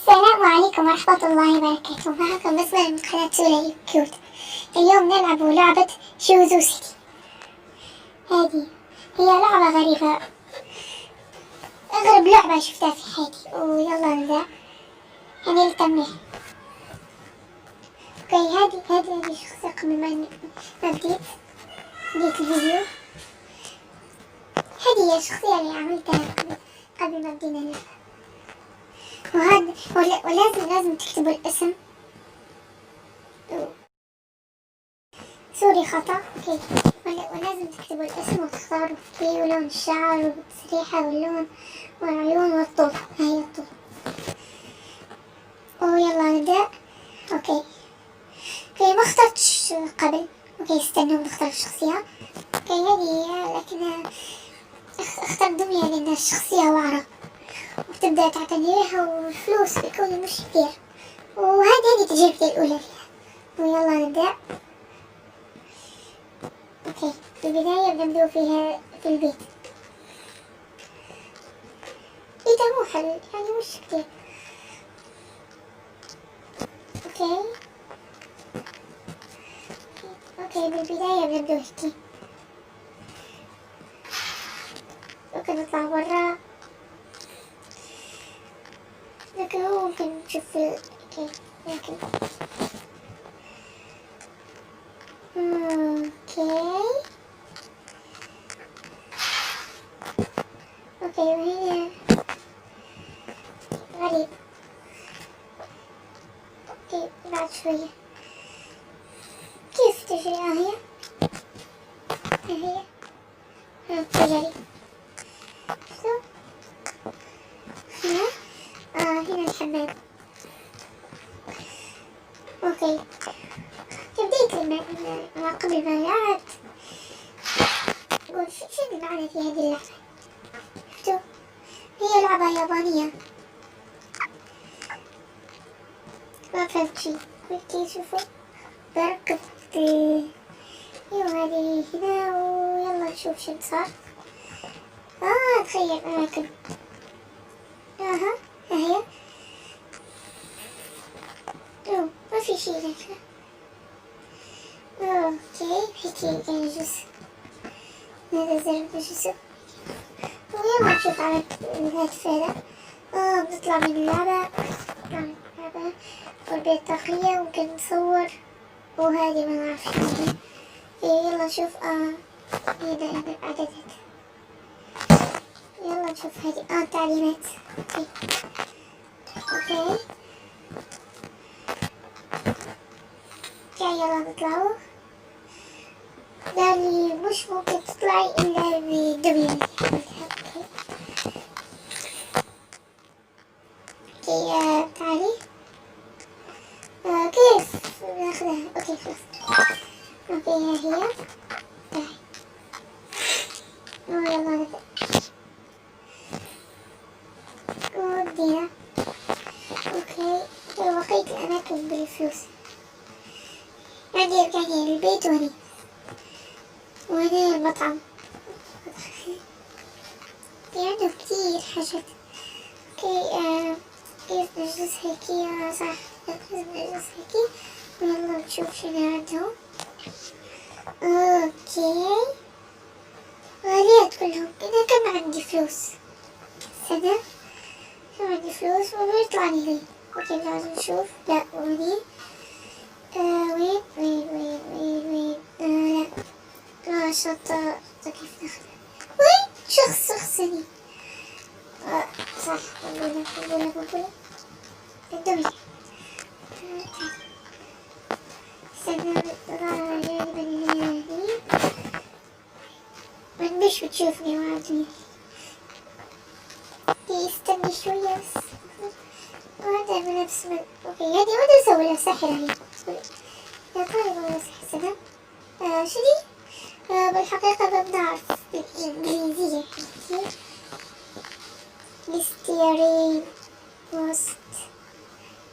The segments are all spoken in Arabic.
السلام عليكم ورحمة الله وبركاته. معكم بسمة من قناة ولإشتراك. اليوم نلعب لعبة شوجو سيتي. هذه هي لعبة غريبة، اغرب لعبة شفتها في حياتي. ويلا نبدأ. يعني نكمل. اوكي، هذه الشخصية قبل ما بديت الفيديو. هذه هي الشخصية اللي عملتها قبل ما بدينا اللعبة. وهذا ولازم تكتبوا الاسم. سوري خطأ. اوكي، ولازم تكتبوا الاسم وتختاروا فيه ولون الشعر والتسريحة واللون والعيون والطول. هاي الطول. ويلا نبدأ. اوكي ما اخترتش قبل. اوكي استنوا نختار الشخصية. اوكي هذه لكن اختار دمية لأن الشخصية واعرة وتبدأ تعتنيها والفلوس بيكون مش كتير. وهذه تجربتي الأولى فيها. ويلا نبدأ. اوكي البداية بنبدأ فيها في البيت. بيته مو حلو يعني مش كتير. اوكي بالبداية بنبدأ هيك. ممكن نطلع برا لكن هو ممكن نشوف اوكي لكن اوكي وهنا غريب. اوكي بعد شوية كيف تجري؟ هي تجري. شو هنا الحمام. اوكي في بداية قبل ما لعبت قول شو المعنى في هذه اللعبة. شفتوا هي لعبة يابانية ما فهمت شي. اوكي شوفوا بركب هذه هنا. ويلا نشوف شو صار. تخيل أماكن. هي ما في شي هناك. اوكي هيكي يعني جزء هذا الزرق بجزء. ويلا نشوف على الهاتف هذا. بنطلع من اللعبة والبيت الداخلية ممكن نصور. وهذه ما نعرف شو هي. يلا نشوف. هنا اعدادات. يلا نشوف هذه تعليمات. اوكي يلا نطلعوا. داري مش ممكن تطلعي الا بدمية. اوكي تعالي. كيف ناخذها؟ اوكي خلاص. اوكي ها هي. تعالي. يلا نبدأ. ودينا. اوكي وقيت الاماكن بالفلوس. عندي البيت وهنا المطعم. عنده كتير حاجات. اوكي كيف نجلس هيكي؟ صح لازم نجلس هيكي. ويلا نشوف شنو عندهم. اوكي غاليات كلهم. انا كم عندي فلوس؟ استنى كم عندي فلوس وبيطلعني لي. اوكي لازم نشوف. لا وهني وين لا شنطة. كيف ناخذها؟ وين شخصني. صح بقولك الدمية. استنى جانب اليمين. مش بتشوفني وعدني. استني شوية بس. وهذا ملابس اوكي هذه ولا اسوي ساحرة هي. يا طالب ولا ساحرة. شو دي؟ بالحقيقة ما بنعرف بالإنجليزية. ميستيري بوست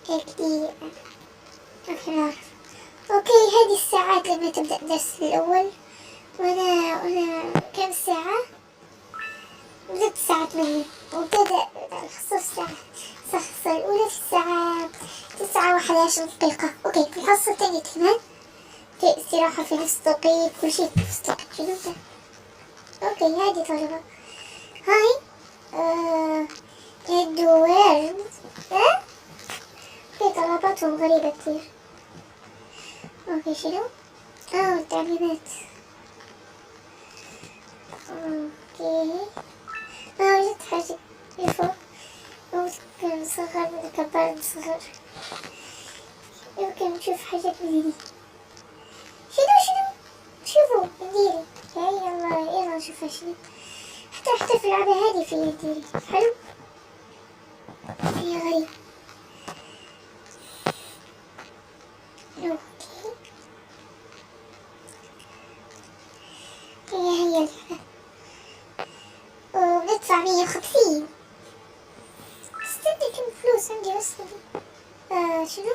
اكدي. اوكي نعرف. اوكي هذه الساعات لما تبدأ الدرس الأول. وانا كم ساعة؟ بدأت الساعة 8 وابتدأ الحصة الساعة الأولى في الساعة بلاش نطبيقة. اوكي في الحصة الثانية كمان اوكي استراحة في نفس التوقيت، كل شيء في نفس التوقيت. شنو ده؟ اوكي هادي طلبة هاي الدوير اوكي طلباتهم غريبة كتير. اوكي شنو؟ التعليمات. اوكي وجدت حاجة فوق، ممكن نصغر نكبر نصغر، يمكن نشوف حاجات من هنا. شنو شوفوا نديري. يلا نشوفها شنو. حتى في اللعبة هذه في نديري حلو. هي غريب. اوكي هي اللعبة وبندفع 150. استني كم فلوس عندي بس شنو؟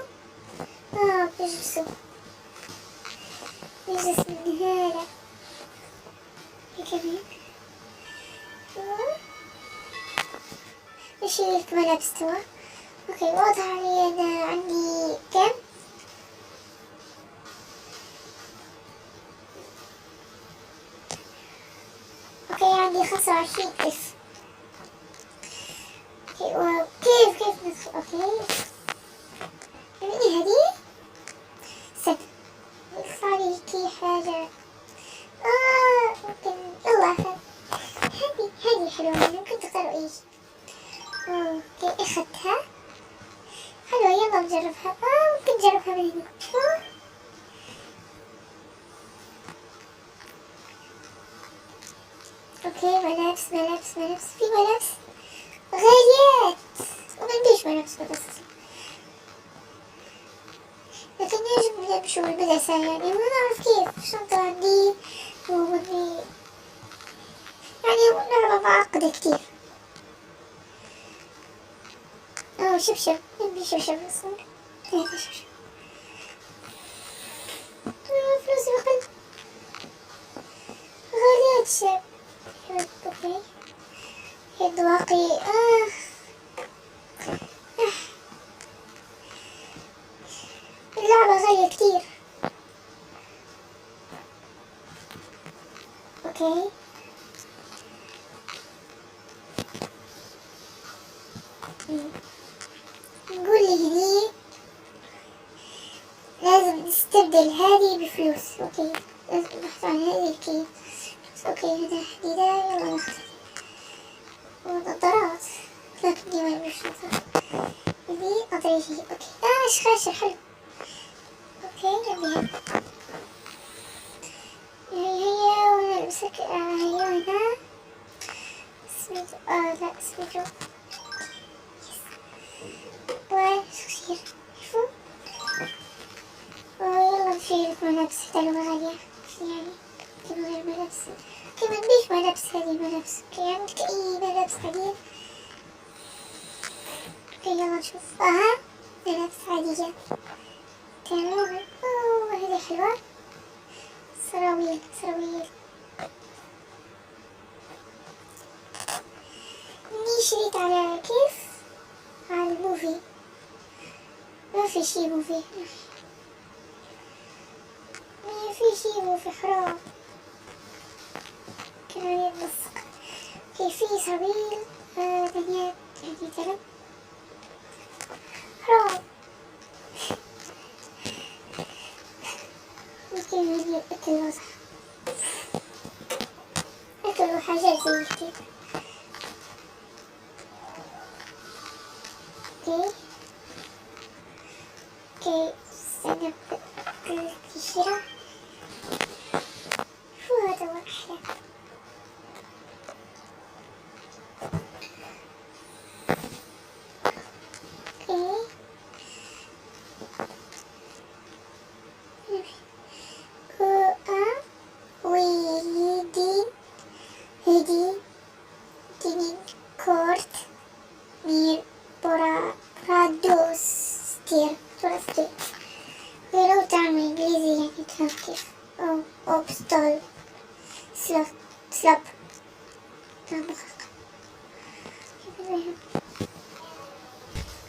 بيجلسوا يجلس من هنا كمان. اشيل لك ملابس توا. اوكي واضح علي انا عندي كم؟ اوكي عندي 25,000. اوكي وكيف ندخل؟ اوكي مني هدي؟ استنى يطلع لي كي حاجة. ممكن يلا هذه حلوة، ممكن تختاروا اي شيء. اوكي اخذتها حلوة، يلا نجربها. ممكن نجربها من هنا. اوكي ملابس في ملابس غاليات ومنديش ملابس بس، لكن يجب نمشي بالمدرسة يعني ما نعرف كيف. شنطة عندي ومدري يعني لعبة معقدة كتير. شبشب نبي شبشب صار. هذا شبشب. فلوسي بقل غاليات الشاب. اوكي يد واقي. اللعبة غالية كتير. اوكي نقول لي هني لازم نستبدل هذه بفلوس. اوكي لازم نبحث عن هذه الكيس. اوكي هذا حديدة يلا ناخذ. ونظارات لكن دي ما يبيش نظارات. دي أطريشي. اوكي شخاشر حلو. اوكي نبيها هي ونلبسك. هي هنا سميتو. لا سميتو وشخشير. شوفوا يلا نشيل ملابس حلوة غالية يعني من غير ملابس. اوكي منبيش ملابس. هذه ملابس. اوكي عندك اي ملابس عادية؟ اوكي يلا نشوف. ملابس عادية تمام. هذه حلوة. سراويل اني شريت على كيف على الموفي. ما في شي موفي. ما في شي موفي حرام. كان يتلصق. اوكي في سراويل بنيات عندي 3 حرام. ممكن هذي الأكل وضح أكل وحاجات زي كده. اوكي استنى الشراء. شو هذا هو أحلى. هدي كورت مير برادوستير ولو تعمل انجليزي يعني تفهم كيف. اوبستول سلاب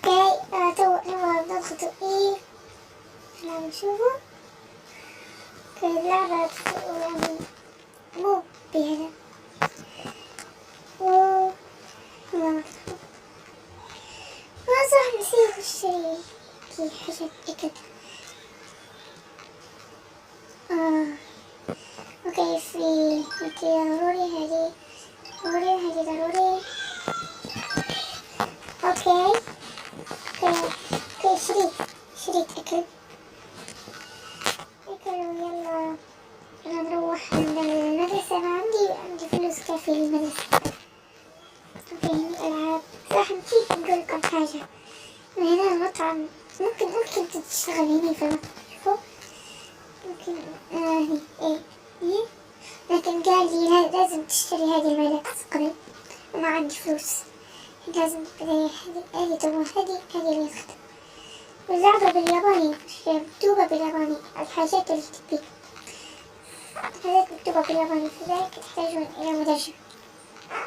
اوكي تو نضغط ايه شوفوا اللعبة يعني مو بهذا ما صح نسيت اشتري كي حاجات اكل. اوكي في ضروري هذه ضروري وهذه ضروري. اوكي شريت اكل ويلا نروح من المدرسة. ما عندي فلوس كافية للمدرسة. اوكي هني العاب. صح نسيت نقول لكم حاجة. هنا المطعم ممكن تشتغل هني في المطعم. شوفوا ممكن هني ايه لكن قال لي لازم تشتري هذه الملابس قبل وما عندي فلوس. لازم هذه تبغى هذه اللي اخذها. واللعبة بالياباني مكتوبة بالياباني. الحاجات اللي تبي حاجات مكتوبة بالياباني فذلك تحتاجون إلى مدرسة.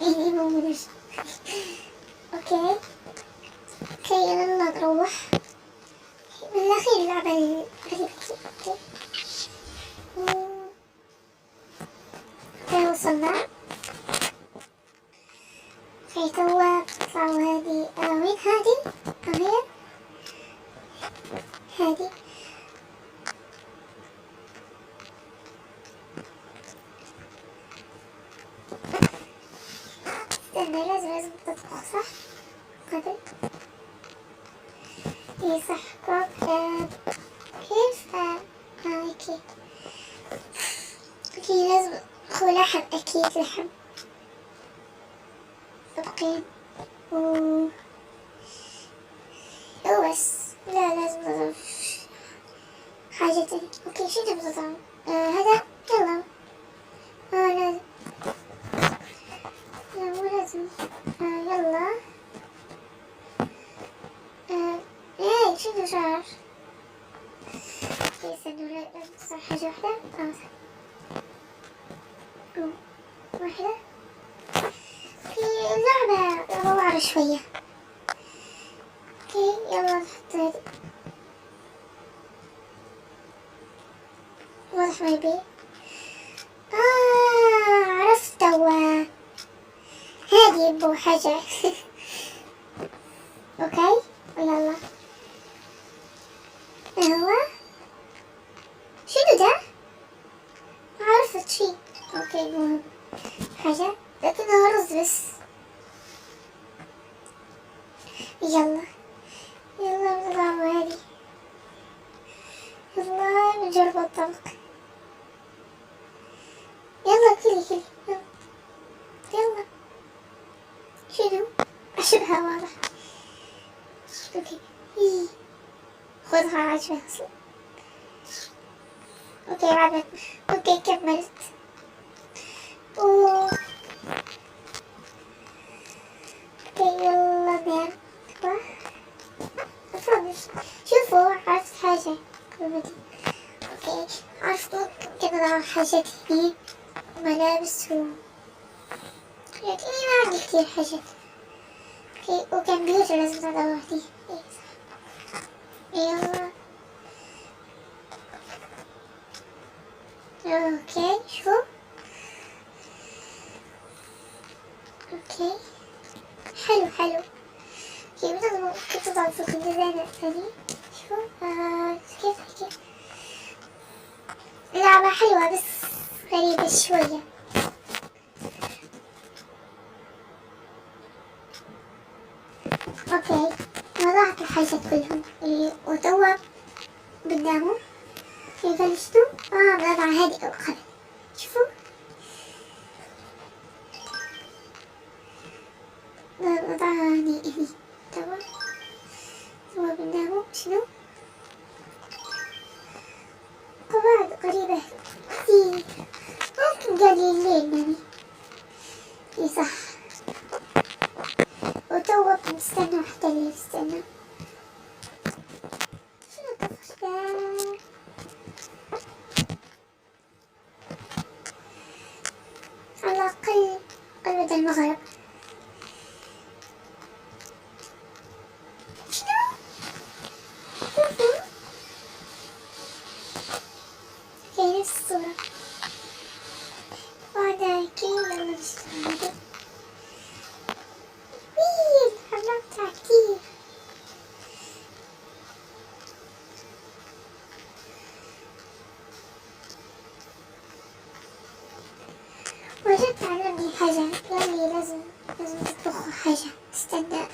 إيه مو مدرسة. أوكي يلا نروح من الأخير اللعبة الغريبة. أوكي وصلنا. اوكي توا نطلعوا هذه. وين هذه؟ هي هذه. استنى لازم تطبخ صح؟ قبل ايه صح كيف اوكي لازم هو لحم اكيد لحم طبقين بس لا لازم نضيف حاجة تانية. اوكي شو تبغى تطعم هذا يلا لازم لا مو لازم يلا ايه شنو شعر استنوا لازم تصير حاجة واحدة واحدة. في اللعبة رووعة شوية. اوكي يلا نحط هذي. واضح ما يبي. عرفت توا هذي يبو حاجة. اوكي يلا شنو ده؟ عرفت شي. اوكي مهم حاجة لكنها رز بس. يلا نضعوا هذي. يلا نجرب الطبق. يلا كلي يلا شنو؟ أشبهها واضح. اوكي خذها عجبها اصلا. اوكي عجبت. اوكي كملت. اوكي يلا نام. شوفوا عرفت حاجة. اوكي عرفت ممكن نضع حاجات هني ملابس لكني ما عندي كتير حاجات. اوكي وكمبيوتر لازم نضعه هني. يلا اوكي شوفوا اوكي حلو. اوكي ممكن تضع في الديزاين الثاني. شوفوا كيف لعبة حلوة بس غريبة شوية. اوكي وضعت الحاجات كلهم وتوا قدامه بلشتوا بضع هذه أو قبل. شوفوا بضعها هني توا قدامه. شنو قواعد غريبة كثير. ممكن قال لي الليل يعني صح. وتوا بنستنى حتى الليل. استنى شنو الطفش ده؟ على الأقل بدل المغرب. حاجة، يالي لازم تطبخوا حاجة. استنى،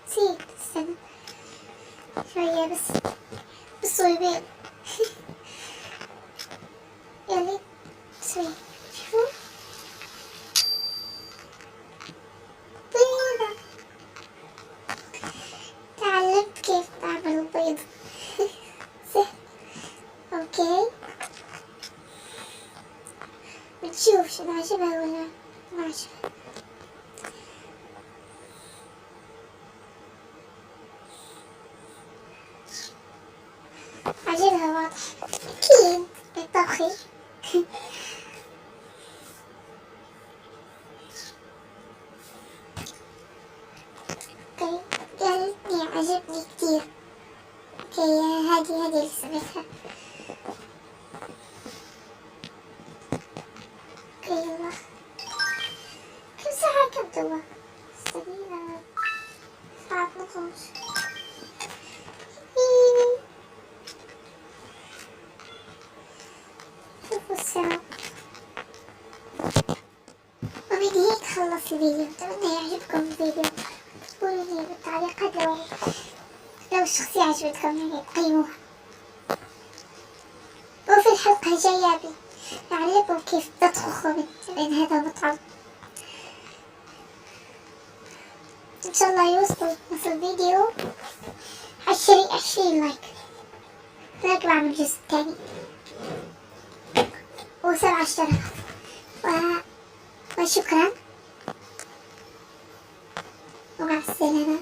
نسيت، استنى شوية بس صويبين. يالي شوي، شوفوا بيضة. تعلمت كيف أعمل البيض. سهل. اوكي، بنشوف شنو عجبها ولا ما عجبها. عجبها واضح، أكيد بالطبخي. اوكي، قالتني عجبني كتير. اوكي، هذه اللي سميتها. اوكي يلا، كم ساعة كم توا؟ استنينا ساعة 12. شوفوا الساعة. ومن هيك خلص الفيديو. أتمنى يعجبكم الفيديو. اكتبوا لي بالتعليقات لو الشخصية عجبتكم، يعني قيموها. وفي الحلقة الجاية بعلمكم كيف تطبخوا من هذا المطعم. ان شاء الله يوصل الفيديو 20 لايك بعمل الجزء الثاني، و7 اشتراكات. وشكرا، ومع السلامة.